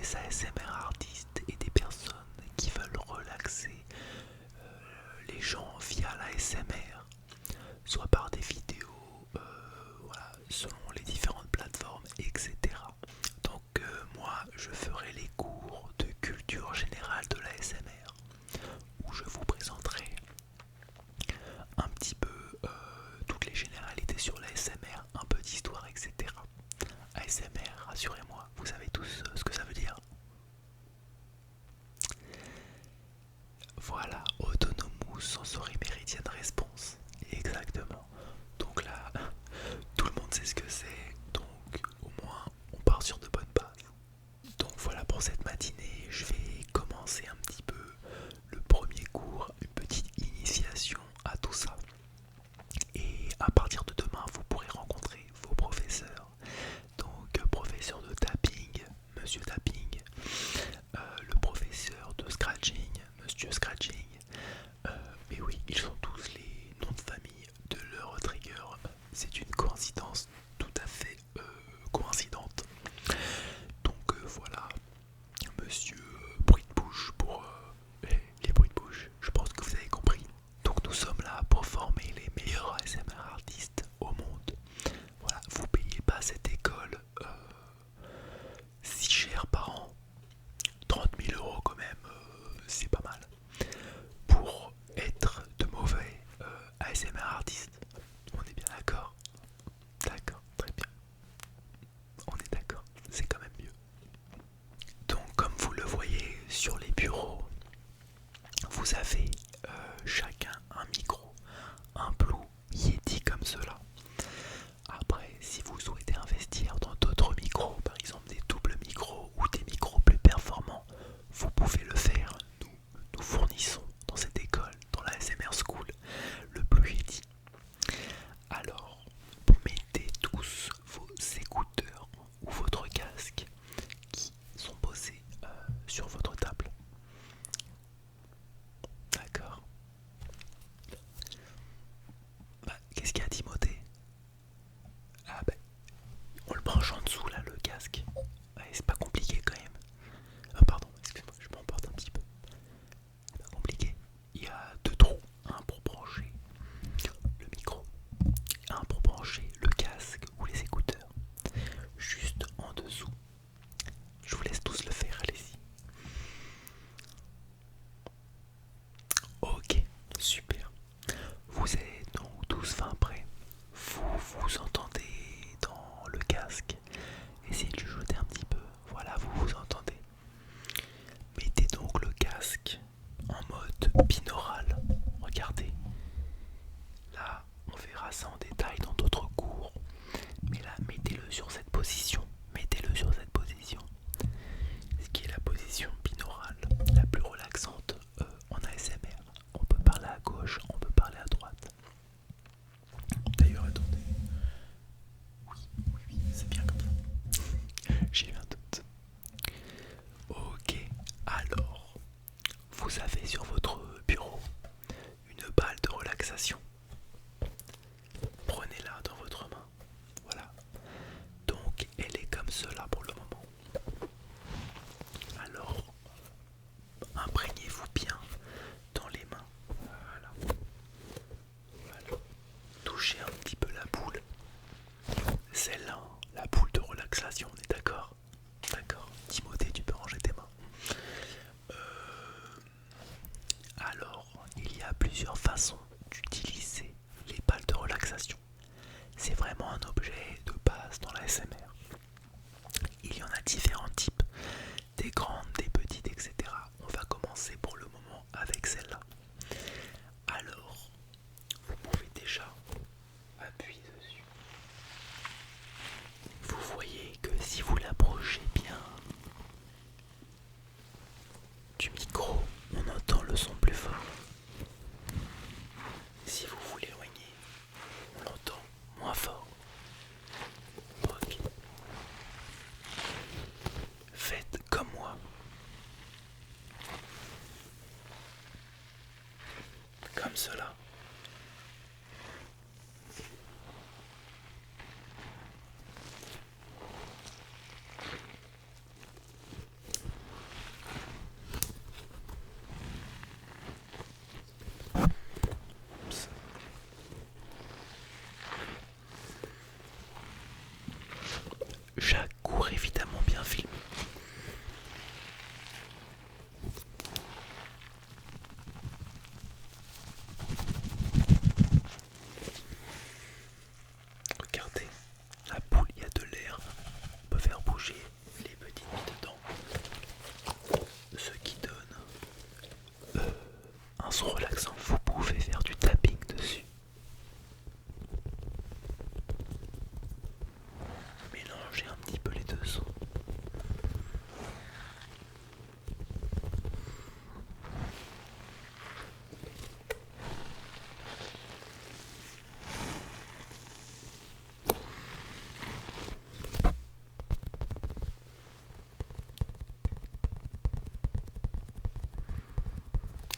des ASMR artistes et des personnes qui veulent relaxer les gens via l'ASMR, soit par des vidéos, voilà, selon les différentes plateformes, etc. Donc moi, je ferai les cours de culture générale de l'ASMR, où je vous présenterai un petit peu toutes les généralités sur l'ASMR, un peu d'histoire, etc. ASMR, rassurez-moi, vous savez tous ce que ça veut dire. Voilà, Autonomous Sensory Meridian Response. Exactement. Donc là, tout le monde sait ce que c'est, donc au moins on part sur de bonnes bases. Donc voilà pour cette matinée, je vais commencer un petit peu le premier cours, une petite initiation à tout ça. Et à partir de demain, vous pourrez rencontrer vos professeurs. Donc professeur de tapping, monsieur tapping, le professeur de scratching, monsieur scratching. Mais oui, ils sont tous les noms de famille de leur trigger. C'est une coïncidence tout à fait coïncidente. Donc voilà, monsieur bruit de bouche pour les bruits de bouche. Je pense que vous avez compris. Donc nous sommes là pour former les meilleurs ASMR artistes au monde. Voilà, vous payez pas cette école si cher par an. 30 000 € quand même, c'est pas mal. Pour être de mauvais ASMR artistes. On est bien d'accord? D'accord, très bien. On est d'accord, c'est quand même mieux. Donc comme vous le voyez sur les bureaux, vous avez chacun un micro, un Blue Yeti comme cela. Après, si vous souhaitez investir dans d'autres micros, par exemple des doubles micros ou des micros plus performants, vous pouvez le faire. Nous fournissons dans cette école, dans la SMR School, le Blue Yeti. Alors, mettez tous vos écouteurs ou votre casque qui sont posés sur votre table. D'accord. Bah, qu'est-ce qu'il y a, Timothée? Ah bah, on le branche en dessous là, le casque. Ouais, c'est pas compliqué quand même. Pardon, excuse-moi, je m'emporte un petit peu. C'est pas compliqué. Il y a deux trous, un pour brancher le micro, un pour brancher le casque ou les écouteurs. Juste en dessous. Je vous laisse tous le faire, allez-y. Ok, super. Vous êtes donc tous fin prêts. Vous vous entendez dans le casque. Essayez de chuchoter un petit peu. Voilà, vous vous entendez. Mettez donc le casque en mode binaural. Regardez. Là, on verra ça en détail dans d'autres cours. Mais là, mettez-le sur cette position. Mettez-le sur cette position. Ce qui est la position binaurale, la plus relaxante en ASMR. On peut parler à gauche, on peut parler à droite. D'ailleurs, attendez. Oui, oui, oui, c'est bien comme ça. J'ai eu un doute. Ok, alors, vous avez sur votre bureau une balle de relaxation. Prenez-la dans votre main. Voilà. Donc, elle est comme cela pour le moment. Alors, imprégnez-vous bien dans les mains. Voilà. Voilà. Touchez un petit peu la boule. Celle-là, la boule de relaxation, on est d'accord? D'accord. Timothée, tu peux ranger tes mains. Alors, il y a plusieurs façons d'utiliser les balles de relaxation. C'est vraiment un objet de base dans la SMR. Il y en a différents types, des grandes, des petites, etc. On va commencer pour le moment avec celle-là. Alors, vous pouvez déjà appuyer dessus. Vous voyez que si vous l'approchez bien du micro, on entend le son plus fort. Si vous vous l'éloignez, on l'entend moins fort. Ok. Faites comme moi. Comme cela. pour évidemment bien filmer. Regardez, la boule, il y a de l'air. On peut faire bouger les petites billes dedans. Ce qui donne un son relaxant. Vous pouvez faire du tapping dessus. Mélangez un petit peu les deux sons.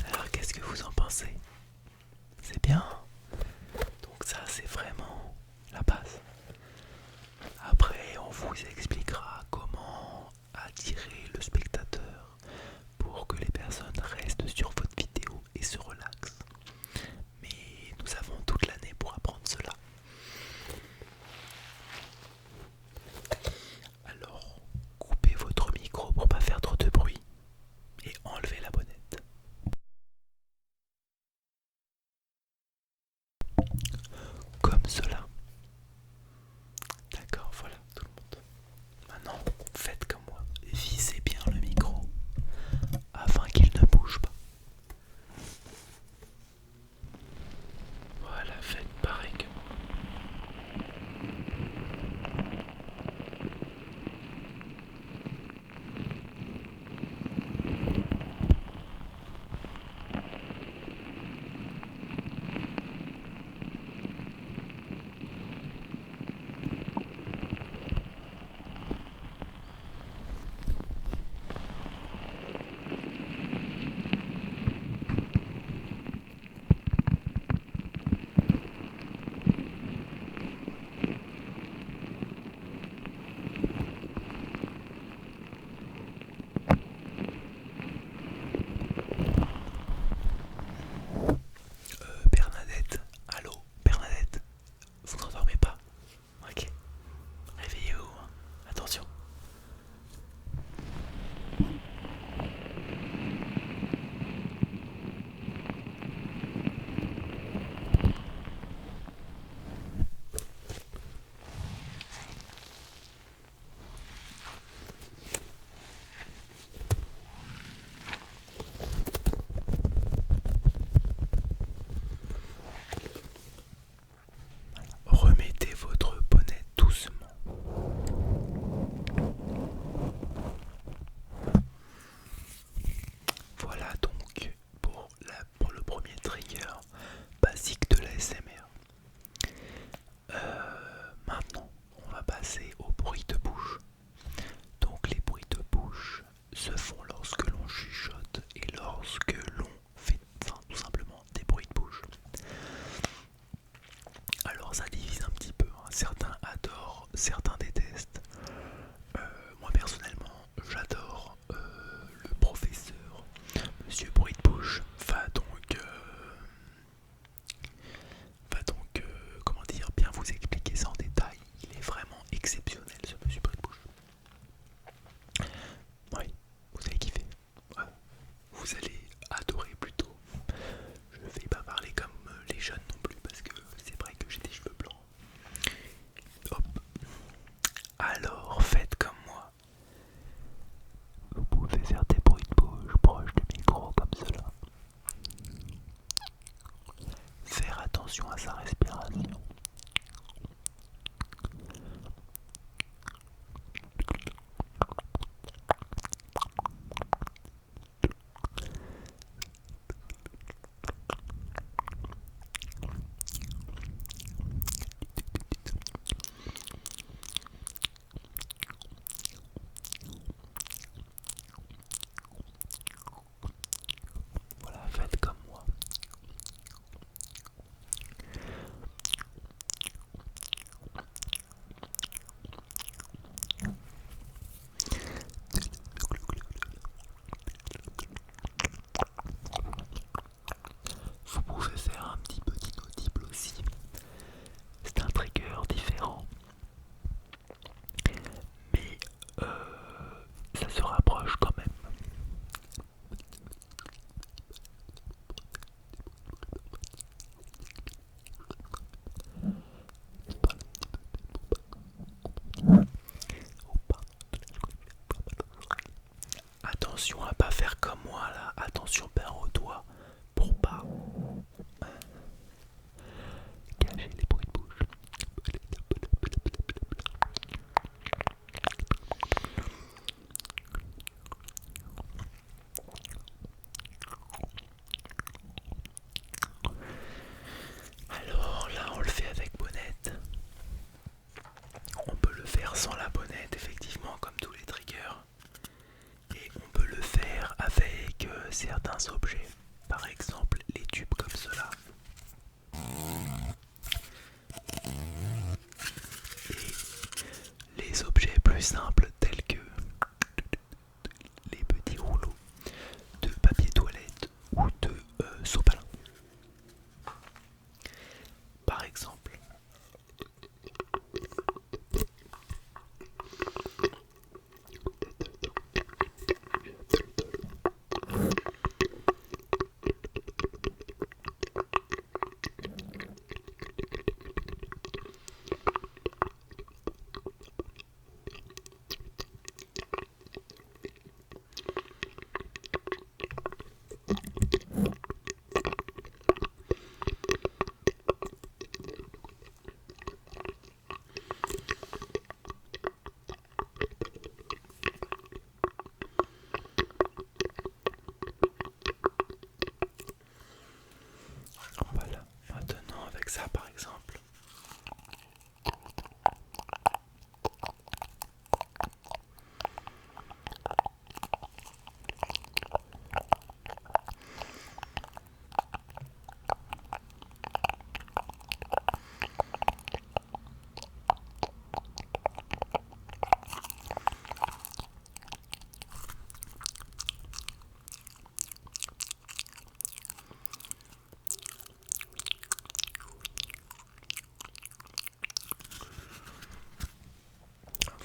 Alors qu'est-ce que vous en pensez? C'est bien. Donc ça c'est vraiment la base. Après on vous expliquera comment attirer le spectateur pour que les personnes restent sur votre vidéo et se relaxent. Mais nous avons toute l'année pour apprendre cela. Alors coupez votre micro pour pas faire trop de bruit et enlevez la bonnette. Comme cela. D'accord, voilà tout le monde. attention à pas faire comme moi là, attention bien au doigt pour pas cacher les bruits de bouche. Alors là on le fait avec bonnette. On peut le faire sans la bonnette effectivement comme tous les triggers. Et on peut le faire avec certains objets. Par exemple les tubes comme cela. Et les objets plus simples tels que les petits rouleaux de papier toilette ou de sopalin. Par exemple. Voilà, maintenant avec ça par exemple.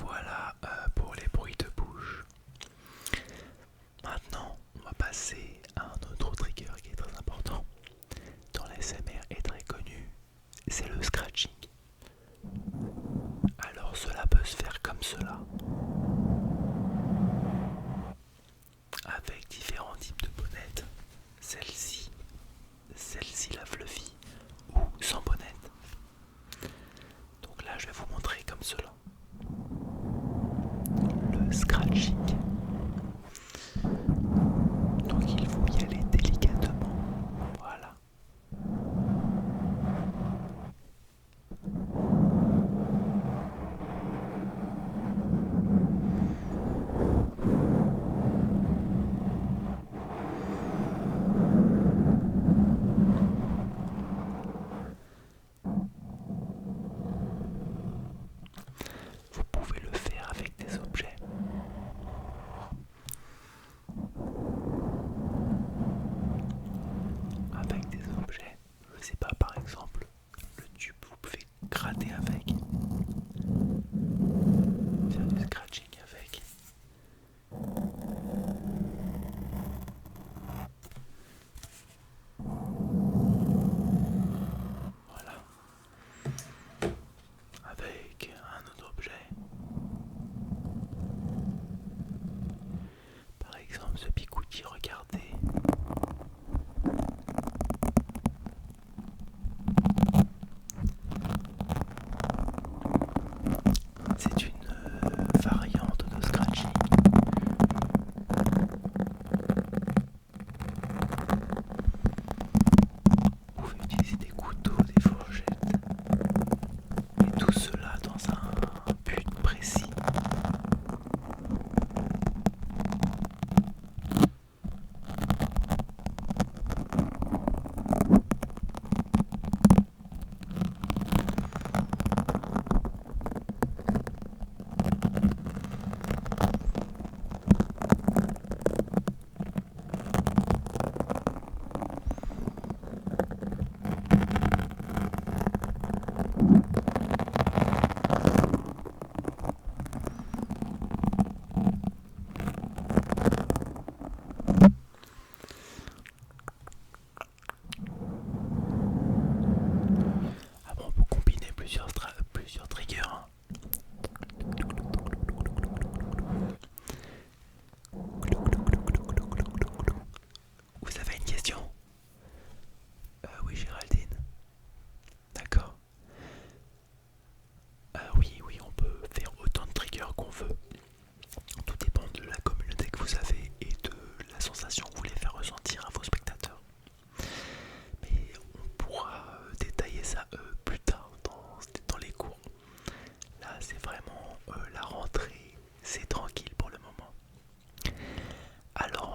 Voilà pour les bruits de bouche. Maintenant, on va passer à un autre trigger qui est très important dans l'ASMR et très connu, c'est le scratching. Alors cela peut se faire comme cela, avec différents types de bonnettes. Celle-ci la fluffy ou sans bonnette. Donc là je vais vous montrer comme cela. Le scratching. Donc il faut y aller délicatement. Voilà. Vous pouvez le faire avec des objets.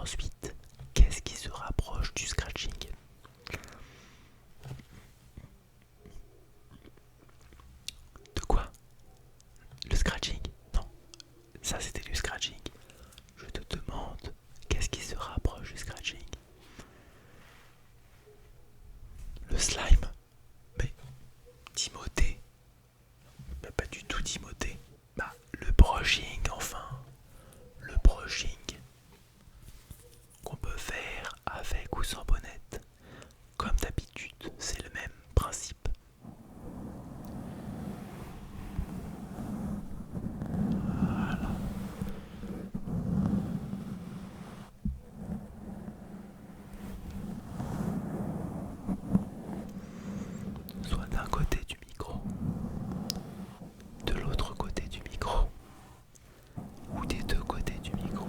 Ensuite, qu'est-ce qui se rapproche du scratching? De quoi? Le scratching? Non, ça c'était du scratching. Je te demande, qu'est-ce qui se rapproche du scratching? Le slime? Mais Timothée? Mais pas du tout Timothée. Bah, le brushing enfin. Le brushing qu'on peut faire avec ou sans bonnette. Comme d'habitude, c'est le même principe. Voilà. Soit d'un côté du micro, de l'autre côté du micro, ou des deux côtés du micro.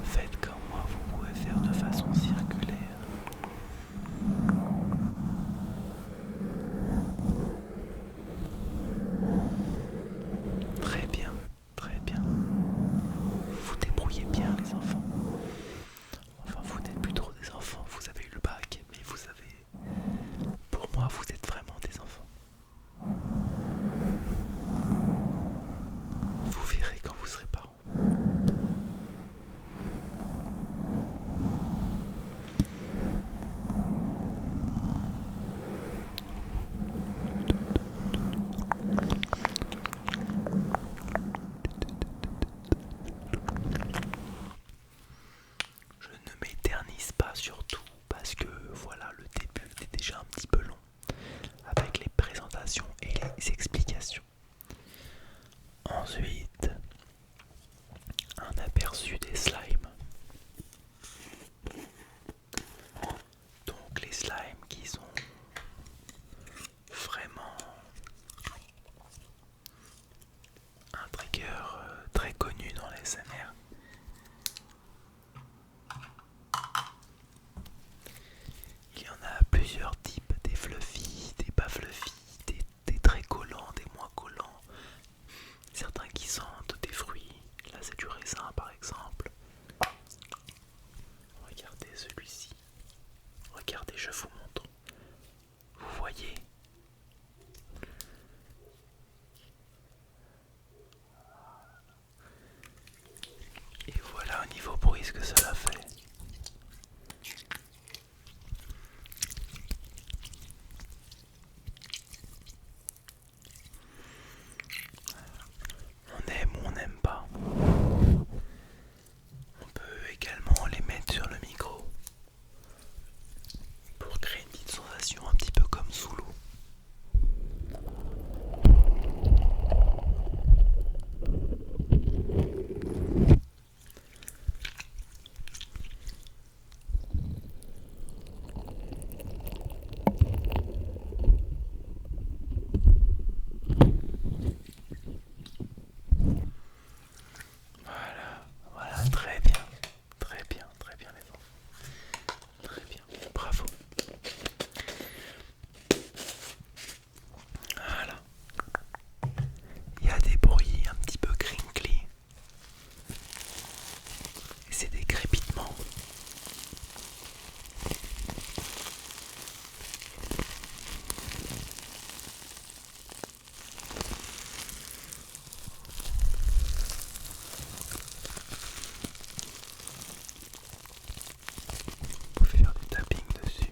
Faites comme moi, vous pouvez faire de façon circulaire. Très bien, très bien. Vous débrouillez bien les enfants. Enfin, vous n'êtes plus trop des enfants, vous avez eu le bac, mais vous avez... Pour moi, vous êtes vraiment des enfants. Vous verrez quand vous serez parents. Je ne m'éternise pas surtout parce que voilà, le début était déjà un petit peu long avec les présentations et les explications. Ensuite, un aperçu des slimes. Donc les slimes qui sont vraiment un trigger très connu dans les SMR. Il y en a plusieurs types, des fluffy, des pas fluffy, des très collants, des moins collants, certains qui sentent des fruits, là c'est du raisin par exemple. Regardez celui-ci, regardez, je vous montre, vous voyez? Et voilà au niveau bruit ce que cela fait. On aime ou on n'aime pas. On peut également les mettre sur le micro pour créer une petite sensation un petit peu comme sous l'eau. Voilà, très bien, les enfants. Très bien, bravo. Voilà. Il y a des bruits un petit peu crinkly. Et c'est des crépitements. Vous pouvez faire du tapping dessus.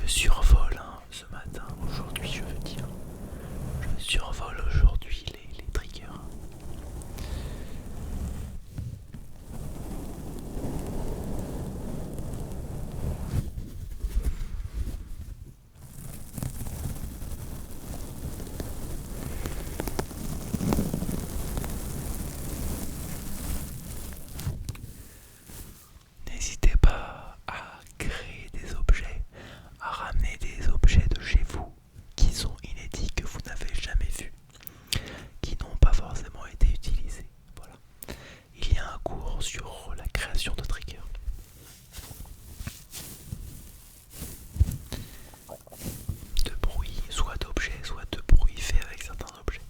Je survole ce matin, aujourd'hui je veux dire. Je survole aujourd'hui les triggers. N'hésitez pas à créer des objets, à ramener des objets de chez vous qui sont inédits, que vous n'avez jamais vus, qui n'ont pas forcément été utilisés. Voilà. Il y a un cours sur la création de triggers. De bruit, soit d'objets, soit de bruit fait avec certains objets.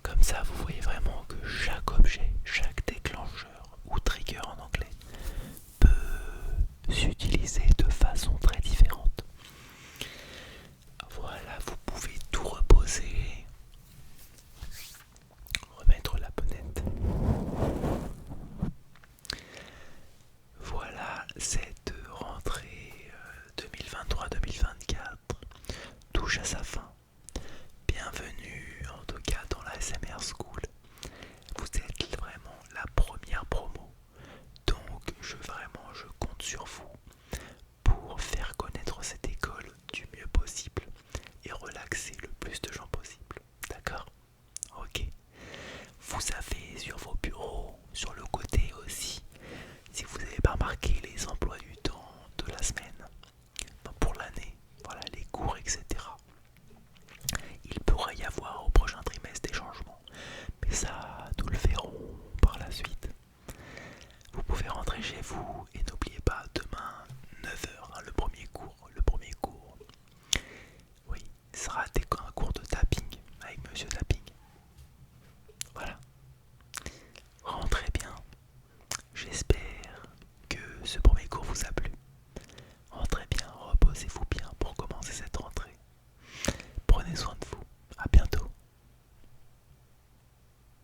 Comme ça, vous voyez vraiment que chaque objet, chaque déclencheur ou trigger en anglais peut s'utiliser de façon très différente. Voilà, vous pouvez tout reposer, remettre la bonnette. Voilà, cette rentrée 2023-2024 touche à sa fin. Bienvenue en tout cas dans la SMR School. Vous êtes vraiment la première promo. Donc je compte sur vous